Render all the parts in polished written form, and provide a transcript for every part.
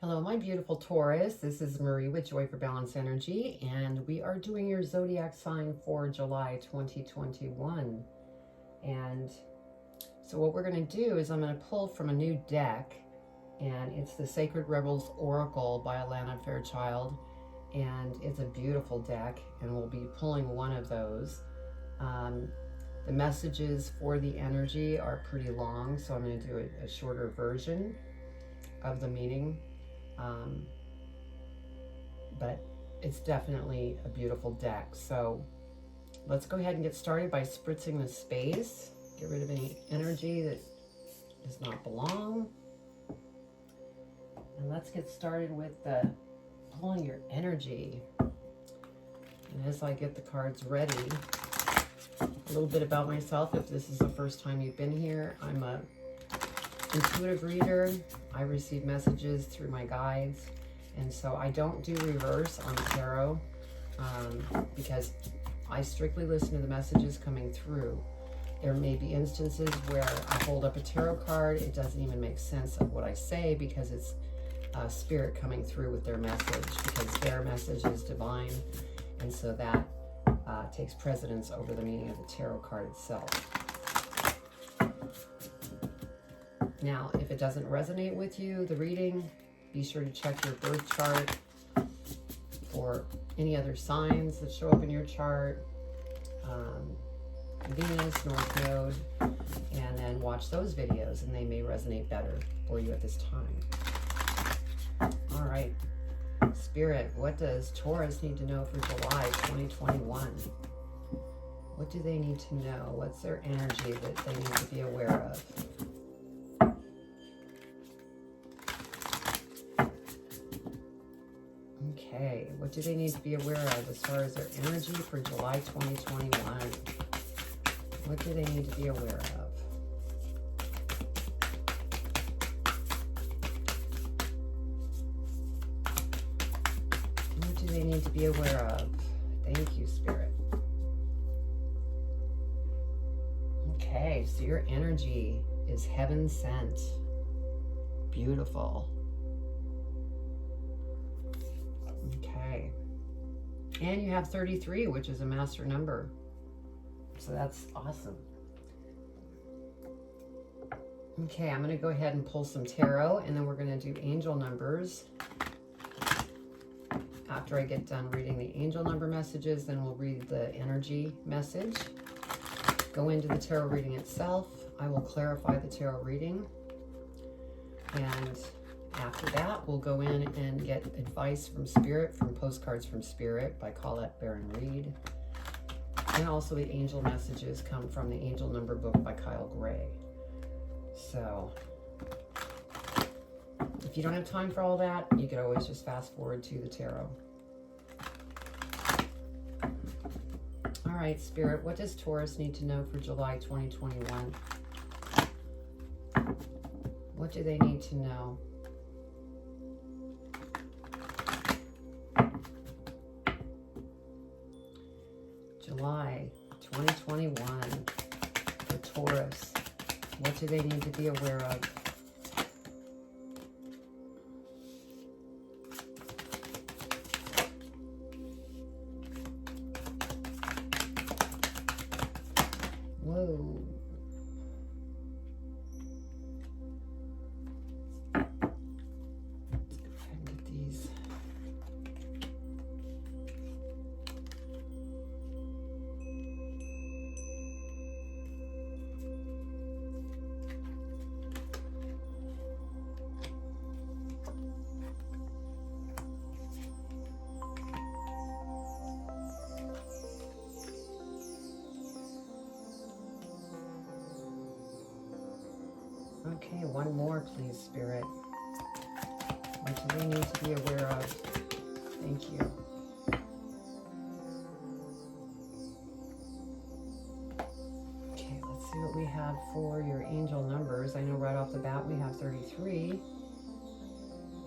Hello, my beautiful Taurus. This is Marie with Joy for Balance Energy, and we are doing your zodiac sign for July 2021. And so what we're going to do is I'm going to pull from a new deck, and it's the Sacred Rebels Oracle by Alana Fairchild, and it's a beautiful deck, and we'll be pulling one of those. The messages for the energy are pretty long, so I'm going to do a shorter version of the meaning. But it's definitely a beautiful deck. So let's go ahead and get started by spritzing the space. Get rid of any energy that does not belong. And let's get started with pulling your energy. And as I get the cards ready, a little bit about myself. If this is the first time you've been here, I'm a intuitive reader. I receive messages through my guides, and so I don't do reverse on tarot because I strictly listen to the messages coming through. There may be instances where I hold up a tarot card, it doesn't even make sense of what I say because it's spirit coming through with their message, because their message is divine, and so that takes precedence over the meaning of the tarot card itself. Now, if it doesn't resonate with you, the reading, be sure to check your birth chart for any other signs that show up in your chart, Venus, North Node, and then watch those videos, and they may resonate better for you at this time. All right, Spirit, what does Taurus need to know for July 2021? What do they need to know? What's their energy that they need to be aware of? Okay, what do they need to be aware of as far as their energy for July 2021? What do they need to be aware of? What do they need to be aware of? Thank you, Spirit. Okay, so your energy is heaven sent. Beautiful. Okay, and you have 33, which is a master number, so that's awesome. Okay, I'm going to go ahead and pull some tarot, and then we're going to do angel numbers. After I get done reading the angel number messages, then we'll read the energy message, go into the tarot reading itself. I will clarify the tarot reading, and after that, we'll go in and get advice from Spirit, from Postcards from Spirit by Colette Baron Reed. And also the angel messages come from the Angel Number book by Kyle Gray. So, if you don't have time for all that, you could always just fast forward to the tarot. All right, Spirit, what does Taurus need to know for July 2021? What do they need to know? July 2021 for Taurus. What do they need to be aware of? Whoa. Let's go ahead and get these. Okay, one more, please, Spirit. What do they need to be aware of? Thank you. Okay, let's see what we have for your angel numbers. I know right off the bat we have 33.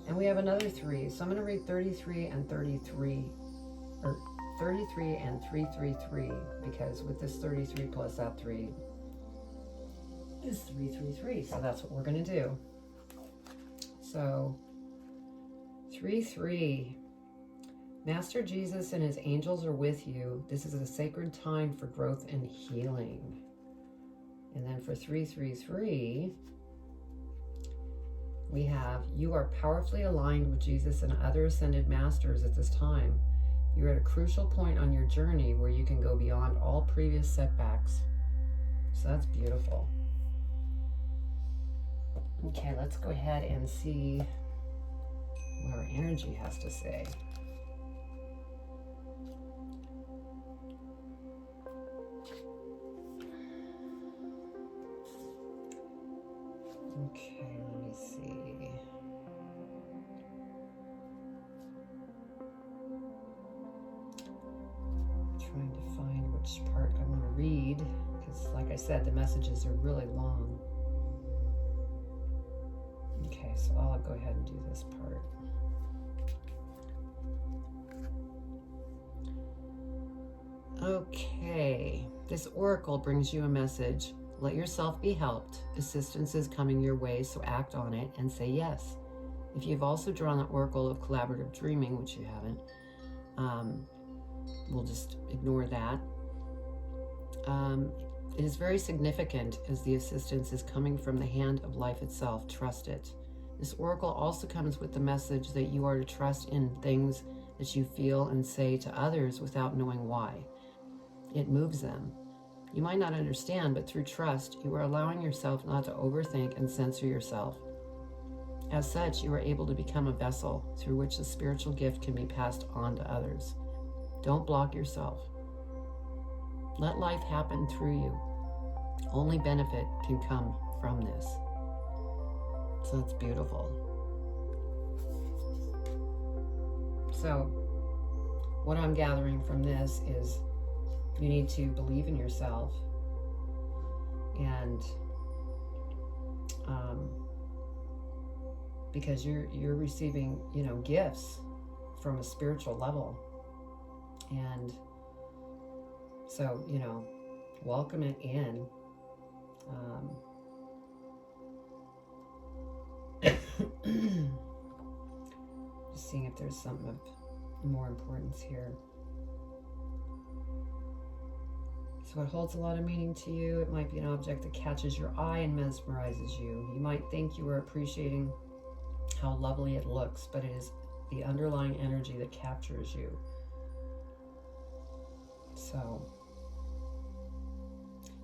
And we have another 3. So I'm going to read 33 and 33. Or 33 and 333. Because with this 33 plus that 3 is 333. So that's what we're going to do. So 3-3. Master Jesus and his angels are with you. This is a sacred time for growth and healing. And then for 3-3-3, we have, you are powerfully aligned with Jesus and other ascended masters at this time. You're at a crucial point on your journey where you can go beyond all previous setbacks. So that's beautiful. Okay, let's go ahead and see what our energy has to say. Okay, let me see. Trying to find which part I want to read, because like I said, the messages are really long. Okay, so I'll go ahead and do this part. Okay, this oracle brings you a message. Let yourself be helped. Assistance is coming your way, so act on it and say yes. If you've also drawn the oracle of collaborative dreaming, which you haven't, we'll just ignore that. It is very significant as the assistance is coming from the hand of life itself. Trust it. This oracle also comes with the message that you are to trust in things that you feel and say to others without knowing why. It moves them. You might not understand, but through trust, you are allowing yourself not to overthink and censor yourself. As such, you are able to become a vessel through which the spiritual gift can be passed on to others. Don't block yourself. Let life happen through you. Only benefit can come from this. So that's beautiful. So what I'm gathering from this is you need to believe in yourself, and because you're receiving, gifts from a spiritual level, and so welcome it in. Just seeing if there's something of more importance here. So it holds a lot of meaning to you. It might be an object that catches your eye and mesmerizes you. You might think you are appreciating how lovely it looks, but it is the underlying energy that captures you. So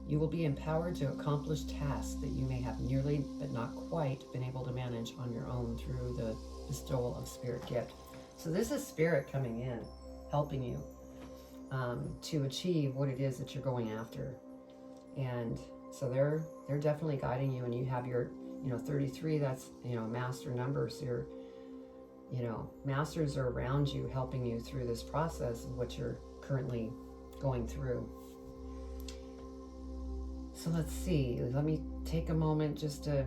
you will be empowered to accomplish tasks that you may have nearly, but not quite, been able to manage on your own through the bestowal of spirit gift. So this is spirit coming in, helping you to achieve what it is that you're going after. And so they're definitely guiding you, and you have your 33, that's master number. So your masters are around you, helping you through this process of what you're currently going through. So let's see, let me take a moment just to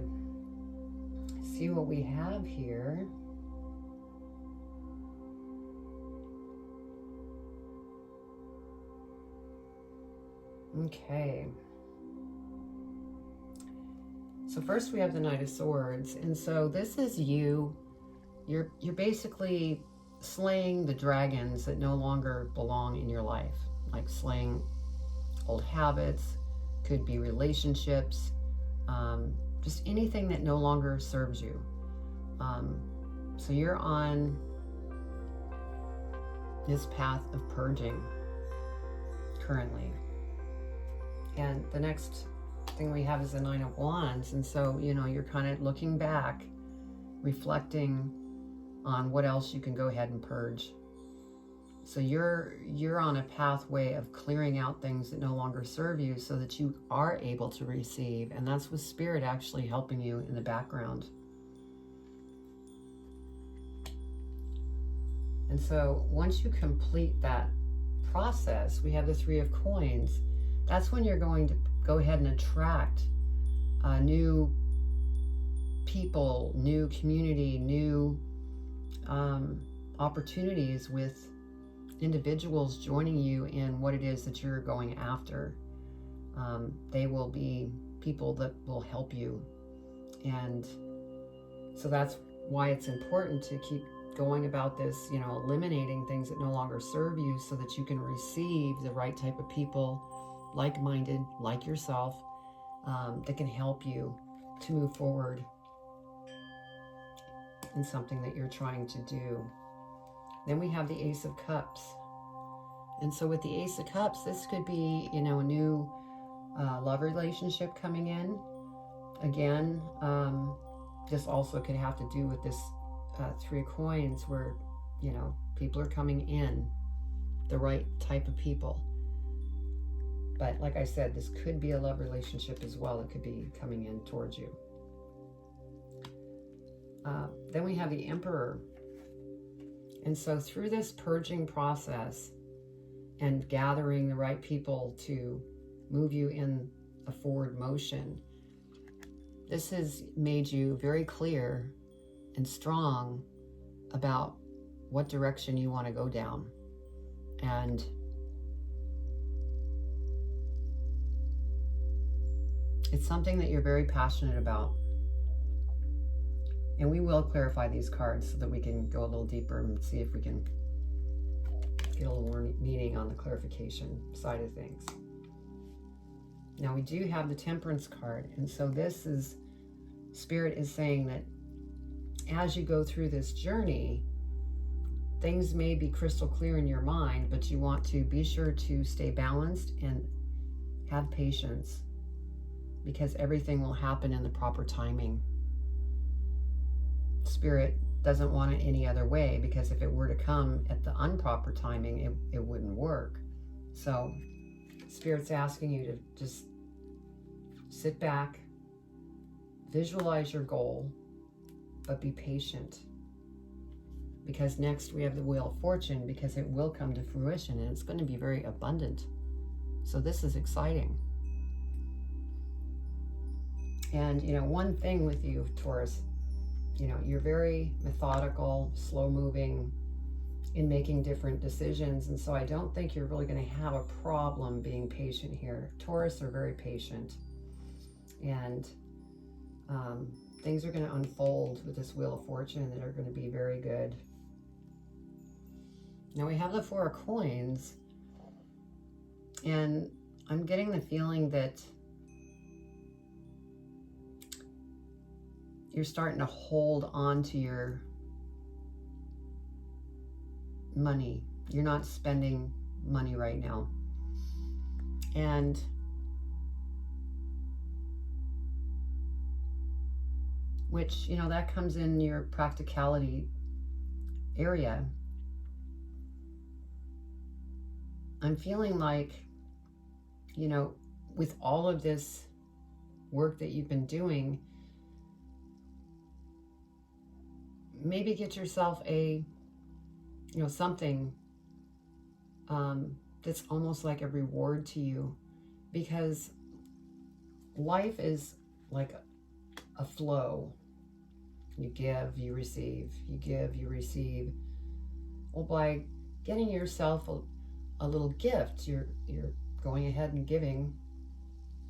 see what we have here. Okay. So first we have the Knight of Swords, and so this is you. You're basically slaying the dragons that no longer belong in your life, like slaying old habits, could be relationships, just anything that no longer serves you. So you're on this path of purging currently. And the next thing we have is the Nine of Wands. And so, you're kind of looking back, reflecting on what else you can go ahead and purge. So you're on a pathway of clearing out things that no longer serve you so that you are able to receive. And that's with spirit actually helping you in the background. And so once you complete that process, we have the Three of Coins. That's when you're going to go ahead and attract new people, new community, new opportunities with individuals joining you in what it is that you're going after. They will be people that will help you. And so that's why it's important to keep going about this, you know, eliminating things that no longer serve you so that you can receive the right type of people, like-minded, like yourself, that can help you to move forward in something that you're trying to do. Then we have the Ace of Cups. And so with the Ace of Cups, this could be, you know, a new love relationship coming in. Again, this also could have to do with this Three of Coins, where, you know, people are coming in, the right type of people. But like I said, this could be a love relationship as well. It could be coming in towards you. Then we have the Emperor. And so through this purging process and gathering the right people to move you in a forward motion, this has made you very clear and strong about what direction you want to go down. And it's something that you're very passionate about. And we will clarify these cards so that we can go a little deeper and see if we can get a little more meaning on the clarification side of things. Now we do have the Temperance card. And so this is, Spirit is saying that as you go through this journey, things may be crystal clear in your mind, but you want to be sure to stay balanced and have patience, because everything will happen in the proper timing. Spirit doesn't want it any other way, because if it were to come at the improper timing, it wouldn't work. So Spirit's asking you to just sit back, visualize your goal, but be patient. Because next we have the Wheel of Fortune, because it will come to fruition and it's going to be very abundant. So this is exciting. And, you know, one thing with you, Taurus, you know, you're very methodical, slow moving in making different decisions. And so I don't think you're really going to have a problem being patient here. Taurus are very patient. And things are going to unfold with this Wheel of Fortune that are going to be very good. Now we have the Four of Coins. And I'm getting the feeling that you're starting to hold on to your money. You're not spending money right now. And which, you know, that comes in your practicality area. I'm feeling like, you know, with all of this work that you've been doing, maybe get yourself a, you know, something that's almost like a reward to you, because life is like a flow. You give, you receive, you give, you receive. Well, by getting yourself a little gift, you're going ahead and giving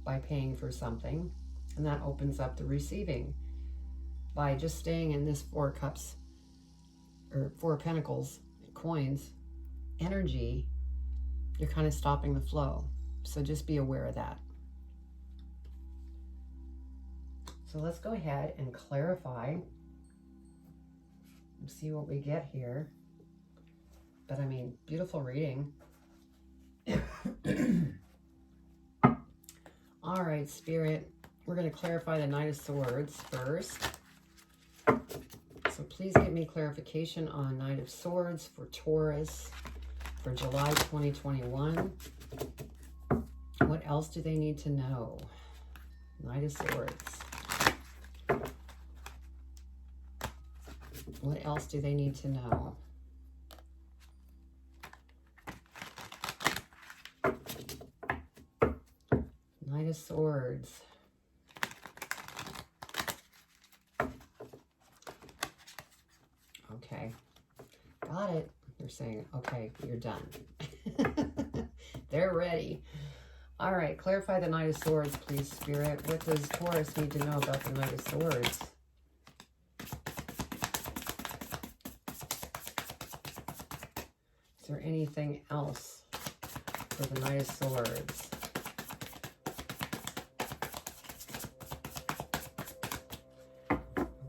by paying for something, and that opens up the receiving. By just staying in this Four Cups or Four of Pentacles coins energy, you're kind of stopping the flow. So just be aware of that. So let's go ahead and clarify and see what we get here. But I mean, beautiful reading. All right, Spirit, we're going to clarify the Knight of Swords first. So please give me clarification on Knight of Swords for Taurus for July 2021. What else do they need to know? Knight of Swords. What else do they need to know? Knight of Swords. Okay, got it. They're saying, okay, you're done. They're ready. All right, clarify the Knight of Swords, please, Spirit. What does Taurus need to know about the Knight of Swords? there anything else for the Knight of Swords?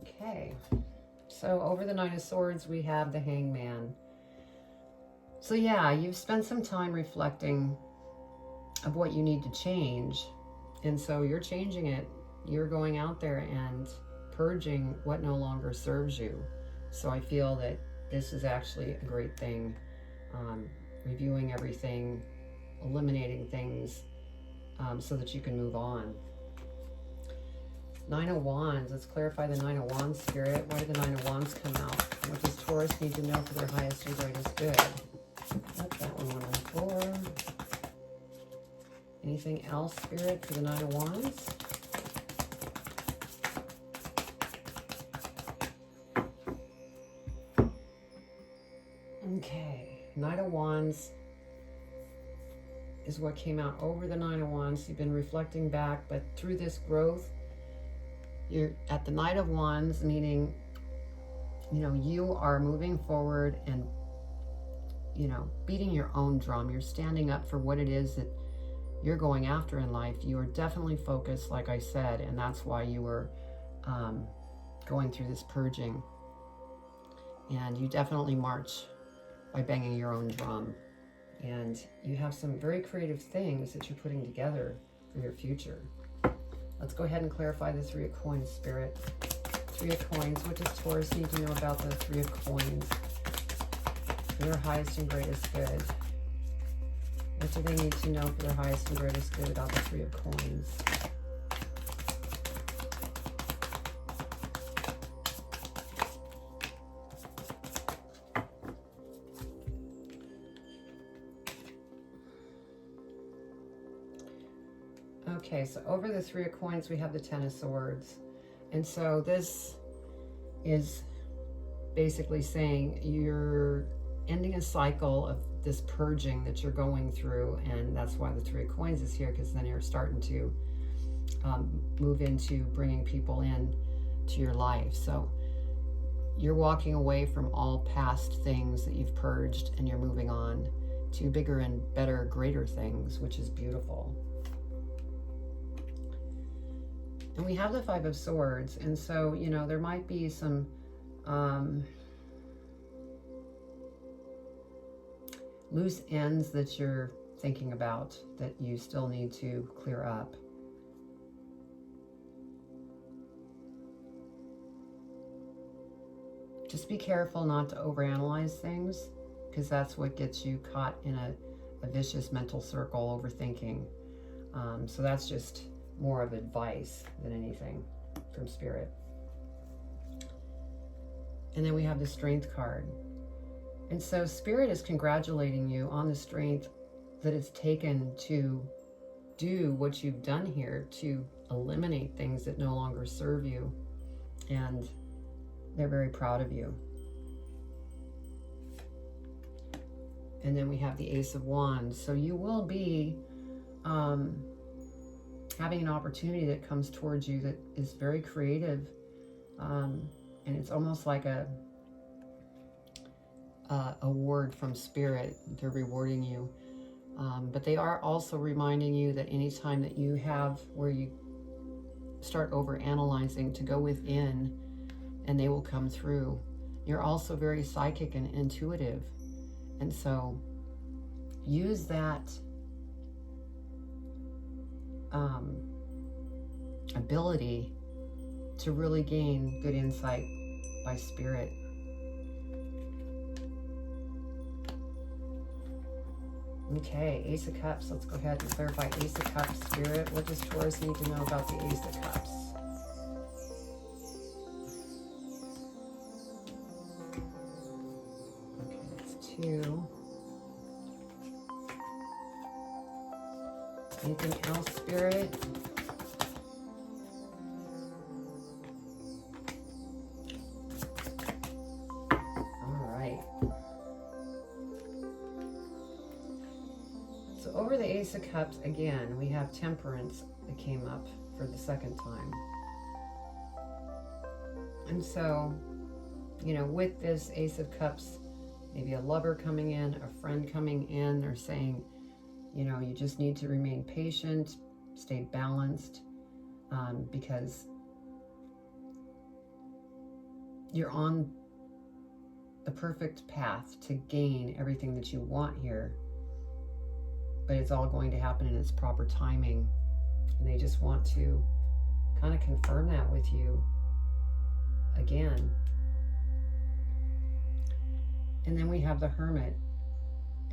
Okay. So over the Knight of Swords, we have the Hangman. So yeah, you've spent some time reflecting of what you need to change. And so you're changing it. You're going out there and purging what no longer serves you. So I feel that this is actually a great thing. Reviewing everything, eliminating things so that you can move on. Nine of Wands. Let's clarify the Nine of Wands, Spirit. Why did the Nine of Wands come out? What does Taurus need to know for their highest and greatest good? Let that one on the floor. Anything else, Spirit, for the Nine of Wands? Okay, Knight of Wands is what came out over the Nine of Wands. You've been reflecting back, but through this growth, you're at the Knight of Wands, meaning, you know, you are moving forward and, you know, beating your own drum. You're standing up for what it is that you're going after in life. You are definitely focused, like I said, and that's why you were going through this purging. And you definitely march by banging your own drum. And you have some very creative things that you're putting together for your future. Let's go ahead and clarify the Three of Coins, Spirit. Three of Coins. What does Taurus need to know about the Three of Coins for their highest and greatest good? What do they need to know for their highest and greatest good about the Three of Coins? Okay, so over the Three of Coins, we have the Ten of Swords. And so this is basically saying you're ending a cycle of this purging that you're going through. And that's why the Three of Coins is here, because then you're starting to move into bringing people in to your life. So you're walking away from all past things that you've purged, and you're moving on to bigger and better, greater things, which is beautiful. And we have the Five of Swords, and so, you know, there might be some loose ends that you're thinking about that you still need to clear up. Just be careful not to overanalyze things, because that's what gets you caught in a vicious mental circle, overthinking. So that's just more of advice than anything from Spirit. And then we have the Strength card. And so Spirit is congratulating you on the strength that it's taken to do what you've done here, to eliminate things that no longer serve you. And they're very proud of you. And then we have the Ace of Wands. So you will be having an opportunity that comes towards you that is very creative, and it's almost like a award from Spirit. They're rewarding you, but they are also reminding you that anytime that you have where you start over analyzing, to go within and they will come through. You're also very psychic and intuitive, and so use that ability to really gain good insight by Spirit. Okay, Ace of Cups. Let's go ahead and clarify Ace of Cups, Spirit. What does Taurus need to know about the Ace of Cups? Okay, that's 2. Anything else, Spirit? So over the Ace of Cups, again, we have Temperance that came up for the second time. And so, you know, with this Ace of Cups maybe a lover coming in, a friend coming in. They're saying, you know, you just need to remain patient, stay balanced, because you're on the perfect path to gain everything that you want here. But it's all going to happen in its proper timing. And they just want to kind of confirm that with you again. And then we have the Hermit.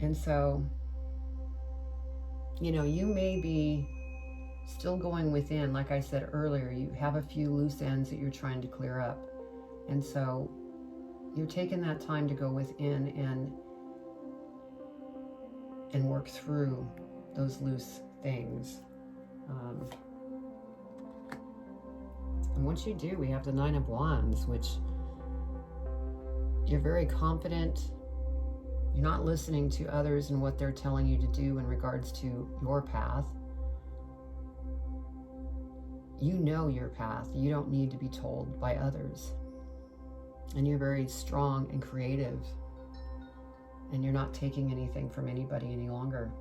And so, you know, you may be still going within. Like I said earlier, you have a few loose ends that you're trying to clear up. And so you're taking that time to go within and work through those loose things. And once you do, we have the Nine of Wands, which you're very confident. You're not listening to others and what they're telling you to do in regards to your path. You know your path. You don't need to be told by others. And you're very strong and creative. And you're not taking anything from anybody any longer.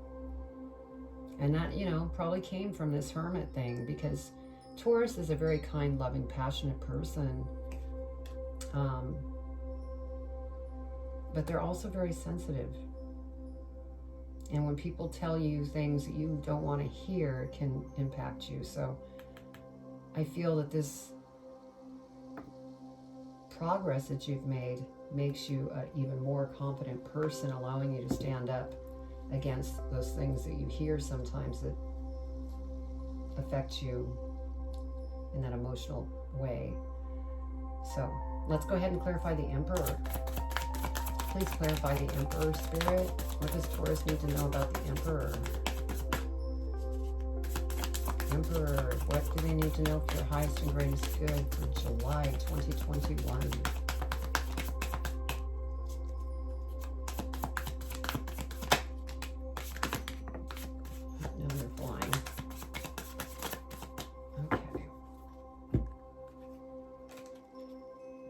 And that, you know, probably came from this Hermit thing, because Taurus is a very kind, loving, passionate person. But they're also very sensitive. And when people tell you things that you don't want to hear, it can impact you. So I feel that this progress that you've made makes you an even more confident person, allowing you to stand up against those things that you hear sometimes that affect you in that emotional way. So let's go ahead and clarify the Emperor. Please clarify the Emperor, Spirit. What does Taurus need to know about the Emperor? Emperor, what do they need to know for your highest and greatest good for July 2021? Now they're flying.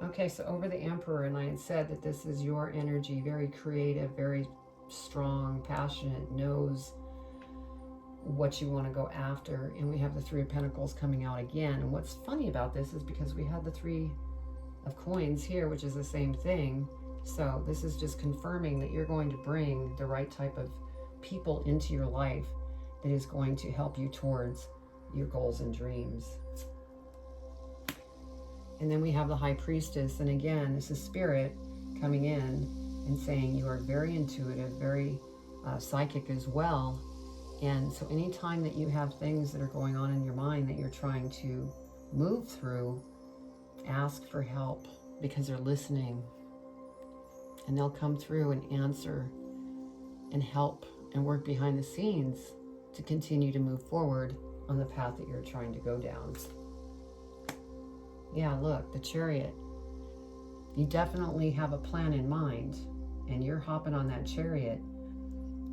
Okay, so over the Emperor, and I had said that this is your energy, very creative, very strong, passionate, knows what you want to go after. And we have the Three of Pentacles coming out again. And what's funny about this is because we had the Three of Coins here, which is the same thing. So this is just confirming that you're going to bring the right type of people into your life that is going to help you towards your goals and dreams. And then we have the High Priestess. And again, this is Spirit coming in and saying you are very intuitive, very psychic as well. And so anytime that you have things that are going on in your mind that you're trying to move through, ask for help, because they're listening. And they'll come through and answer and help and work behind the scenes to continue to move forward on the path that you're trying to go down. Yeah, look, the Chariot. You definitely have a plan in mind, and you're hopping on that Chariot.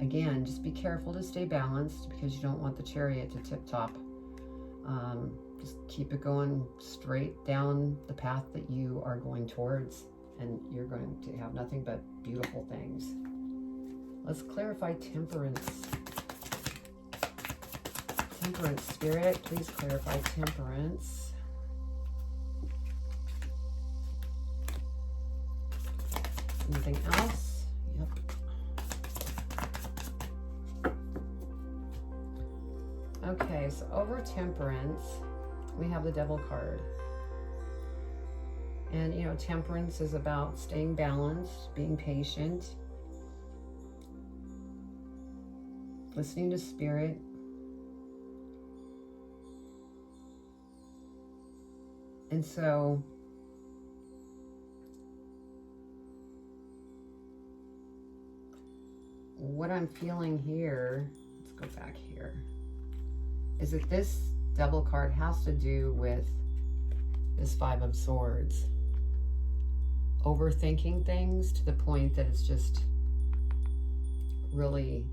Again, just be careful to stay balanced, because you don't want the Chariot to tip-top. Just keep it going straight down the path that you are going towards, and you're going to have nothing but beautiful things. Let's clarify Temperance. Temperance, Spirit, please clarify Temperance. Anything else? Yep. Okay, so over Temperance, we have the Devil card. And, you know, Temperance is about staying balanced, being patient, listening to Spirit. And so what I'm feeling here, let's go back here, is that this Devil card has to do with this Five of Swords. Overthinking things to the point that it's just really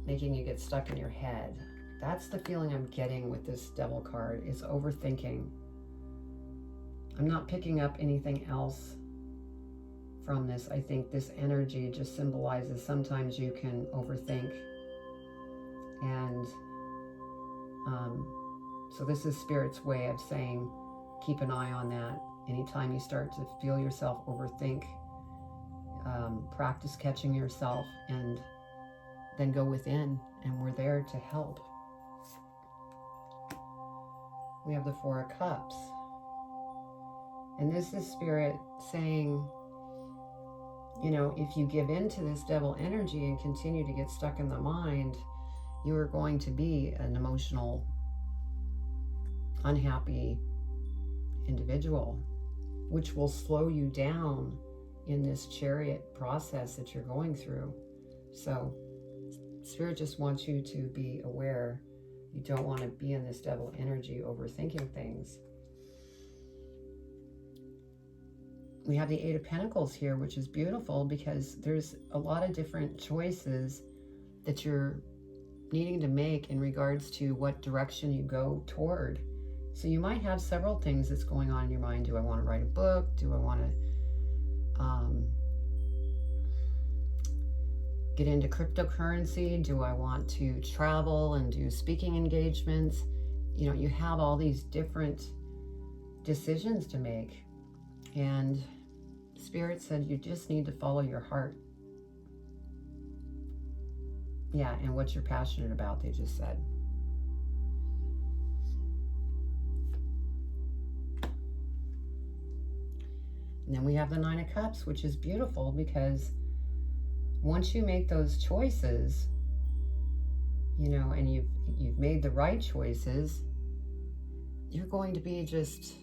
making you get stuck in your head. That's the feeling I'm getting with this Devil card, is overthinking. I'm not picking up anything else from this. I think this energy just symbolizes sometimes you can overthink. And so this is Spirit's way of saying, keep an eye on that. Anytime you start to feel yourself overthink, practice catching yourself and then go within, and we're there to help. We have the Four of Cups. And this is Spirit saying, you know, if you give in to this devil energy and continue to get stuck in the mind, you are going to be an emotional, unhappy individual, which will slow you down in this chariot process that you're going through. So Spirit just wants you to be aware. You don't want to be in this devil energy overthinking things. We have the Eight of Pentacles here, which is beautiful because there's a lot of different choices that you're needing to make in regards to what direction you go toward. So you might have several things that's going on in your mind. Do I want to write a book? Do I want to get into cryptocurrency? Do I want to travel and do speaking engagements? You know, you have all these different decisions to make. And Spirit said you just need to follow your heart. Yeah, and what you're passionate about, they just said. And then we have the Nine of Cups, which is beautiful because once you make those choices, you know, and you've made the right choices, you're going to be just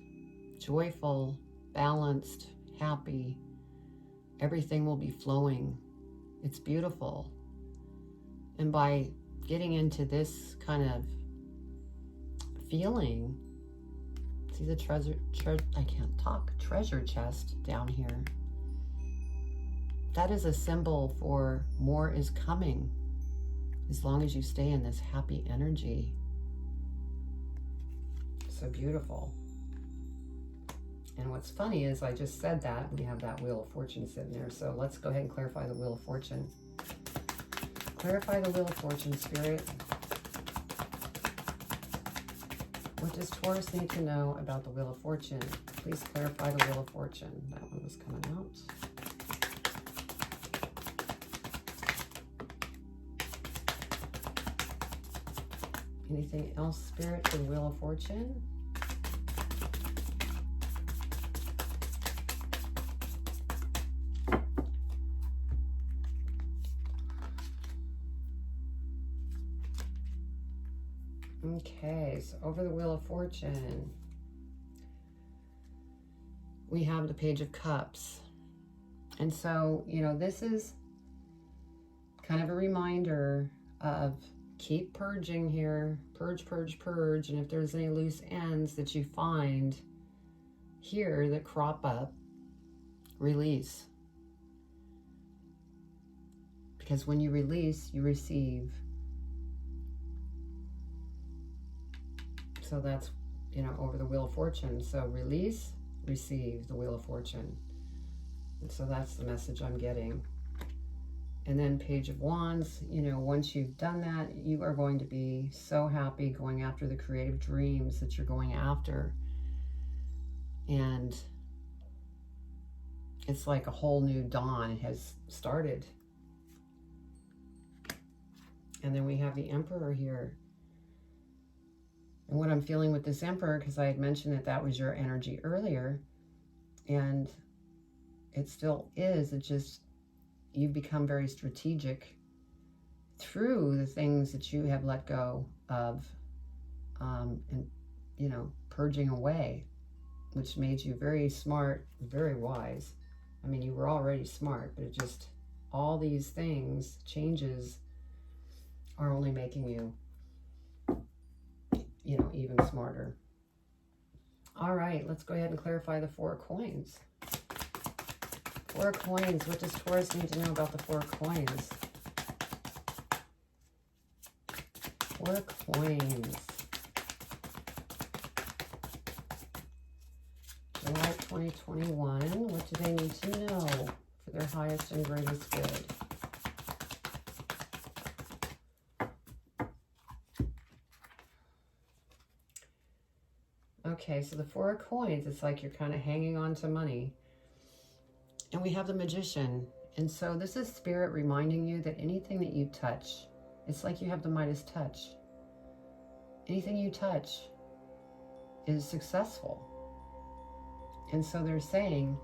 joyful, balanced, happy. Everything will be flowing. It's beautiful. And by getting into this kind of feeling, see the treasure chest down here. That is a symbol for more is coming as long as you stay in this happy energy. So beautiful. And what's funny is I just said that we have that Wheel of Fortune sitting there. So let's go ahead and clarify the Wheel of Fortune. Clarify the Wheel of Fortune, Spirit. What does Taurus need to know about the Wheel of Fortune? Please clarify the Wheel of Fortune. That one was coming out. Anything else, Spirit, for the Wheel of Fortune? Okay, so over the Wheel of Fortune, we have the Page of Cups. And so, you know, this is kind of a reminder of keep purging here. Purge, purge, purge. And if there's any loose ends that you find here that crop up, release. Because when you release, you receive. So that's, you know, over the Wheel of Fortune. So release, receive the Wheel of Fortune. And so that's the message I'm getting. And then Page of Wands, you know, once you've done that, you are going to be so happy going after the creative dreams that you're going after. And it's like a whole new dawn has started. And then we have the Emperor here. And what I'm feeling with this Emperor, because I had mentioned that that was your energy earlier, and it still is, it just, you've become very strategic through the things that you have let go of, and, you know, purging away, which made you very smart, very wise. I mean, you were already smart, but it just, all these things, changes, are only making you, you know, even smarter. All right, let's go ahead and clarify the Four of Coins. Four of Coins, what does Taurus need to know about the Four of Coins? Four of Coins. July 2021, what do they need to know? their highest and greatest good. Okay, so the Four of Coins, it's like you're kind of hanging on to money. And we have the Magician. And so this is Spirit reminding you that anything that you touch, it's like you have the Midas touch. Anything you touch is successful. And so they're saying,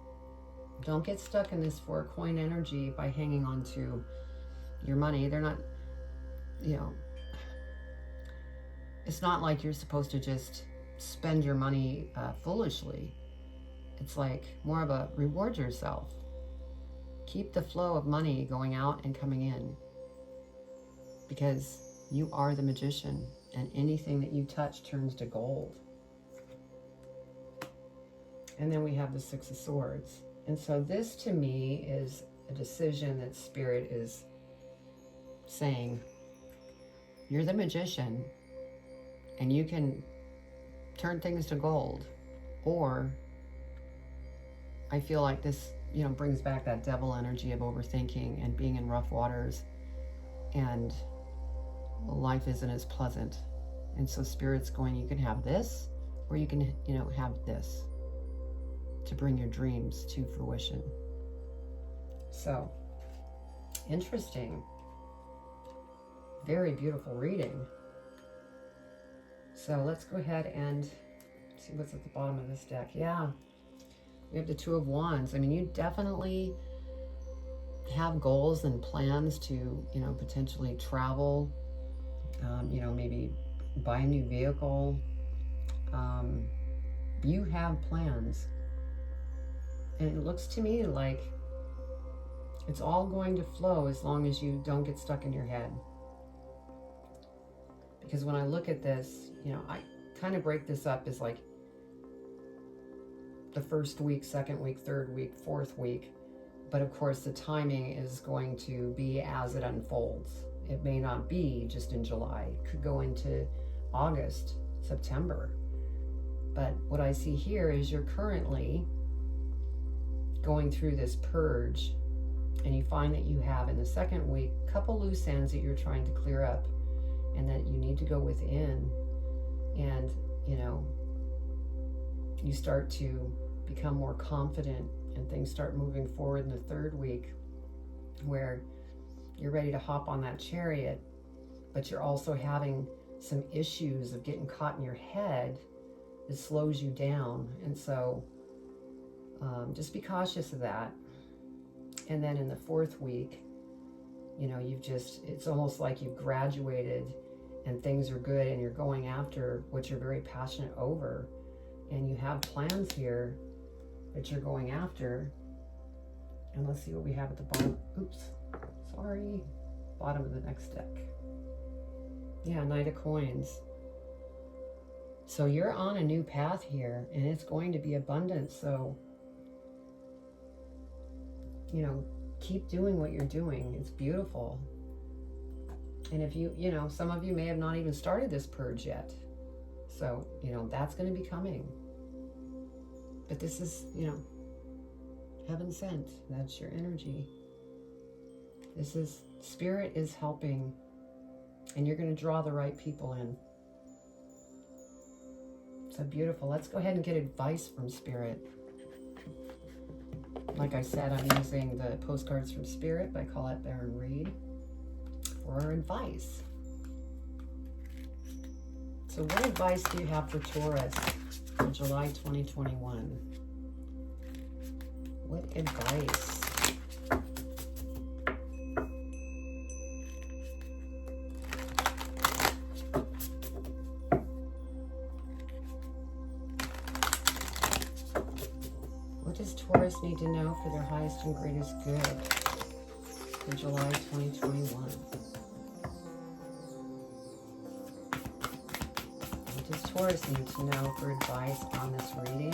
don't get stuck in this Four of Coin energy by hanging on to your money. They're not, you know, it's not like you're supposed to just spend your money foolishly. It's like more of a reward yourself. Keep the flow of money going out and coming in, because you are the Magician, and anything that you touch turns to gold. And then we have the Six of Swords. And so this to me is a decision that Spirit is saying, you're the Magician and you can turn things to gold. Or I feel like this, you know, brings back that devil energy of overthinking and being in rough waters, and life isn't as pleasant. And so Spirit's going, you can have this, or you can, you know, have this to bring your dreams to fruition. So interesting. Very beautiful reading. So let's go ahead and see what's at the bottom of this deck. Yeah, we have the Two of Wands. I mean, you definitely have goals and plans to, you know, potentially travel, you know, maybe buy a new vehicle. You have plans. And it looks to me like it's all going to flow as long as you don't get stuck in your head. Because when I look at this, you know, I kind of break this up as like the first week, second week, third week, fourth week. But of course, the timing is going to be as it unfolds. It may not be just in July. It could go into August, September. But what I see here is you're currently going through this purge, and you find that you have in the second week a couple loose ends that you're trying to clear up, and that you need to go within, and you know, you start to become more confident, and things start moving forward in the third week, where you're ready to hop on that chariot, but you're also having some issues of getting caught in your head that slows you down. And so just be cautious of that. And then in the fourth week, you know, it's almost like you've graduated and things are good, and you're going after what you're very passionate over, and you have plans here that you're going after. And let's see what we have at the bottom. Oops, sorry. Bottom of the next deck. Yeah, Knight of Coins. So you're on a new path here, and it's going to be abundant. So, you know, keep doing what you're doing. It's beautiful. And if you know, some of you may have not even started this purge yet. So, you know, that's going to be coming. But this is, you know, heaven sent. That's your energy. This is, Spirit is helping, and you're going to draw the right people in. So beautiful. Let's go ahead and get advice from Spirit. Like I said, I'm using the postcards from Spirit by Colette Baron Reed for our advice. So what advice do you have for Taurus for July 2021? What advice? What does Taurus need to know for their highest and greatest good for July 2021? What does Taurus need to know for advice on this reading?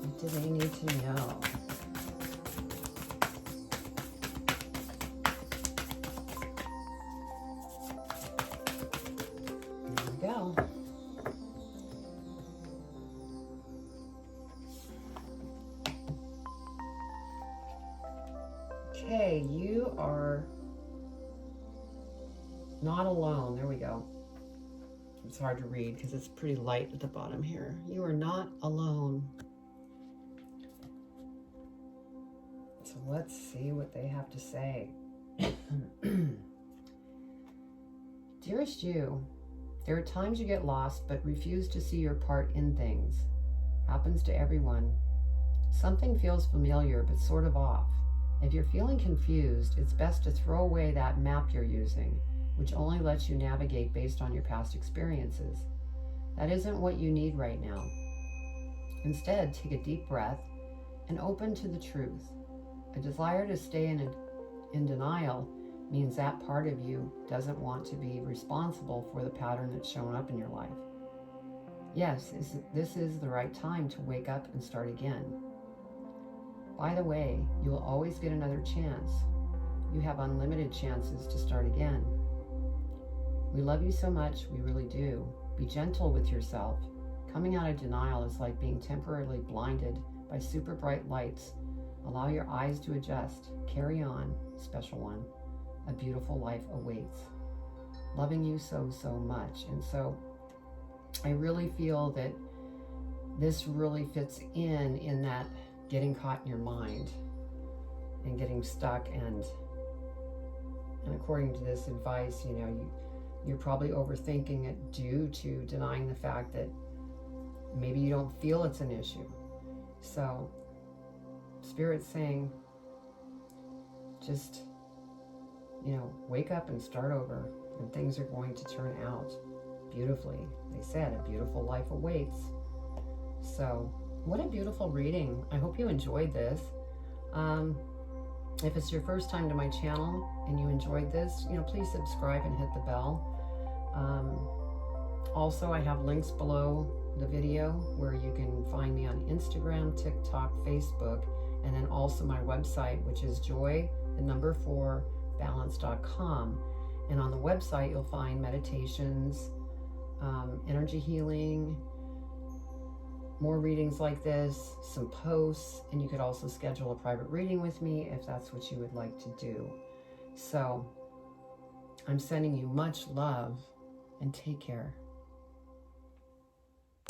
What do they need to know? There we go. Okay, you are not alone. There we go. It's hard to read because it's pretty light at the bottom here. You are not alone. So let's see what they have to say. Dearest you, there are times you get lost but refuse to see your part in things. Happens to everyone. Something feels familiar but sort of off. If you're feeling confused, it's best to throw away that map you're using, which only lets you navigate based on your past experiences. That isn't what you need right now. Instead, take a deep breath and open to the truth. A desire to stay in denial means that part of you doesn't want to be responsible for the pattern that's shown up in your life. Yes, this is the right time to wake up and start again. By the way, you will always get another chance. You have unlimited chances to start again. We love you so much, we really do. Be gentle with yourself. Coming out of denial is like being temporarily blinded by super bright lights. Allow your eyes to adjust. Carry on, special one. A beautiful life awaits. Loving you so, so much. And so I really feel that this really fits in that getting caught in your mind and getting stuck, and according to this advice, you're probably overthinking it due to denying the fact that maybe you don't feel it's an issue. So Spirit's saying, just, wake up and start over, and things are going to turn out beautifully. They said a beautiful life awaits. So what a beautiful reading. I hope you enjoyed this. If it's your first time to my channel and you enjoyed this, please subscribe and hit the bell. Also, I have links below the video where you can find me on Instagram, TikTok, Facebook, and then also my website, which is joy4balance.com. And on the website, you'll find meditations, energy healing, more readings like this, some posts, and you could also schedule a private reading with me if that's what you would like to do. So I'm sending you much love, and take care.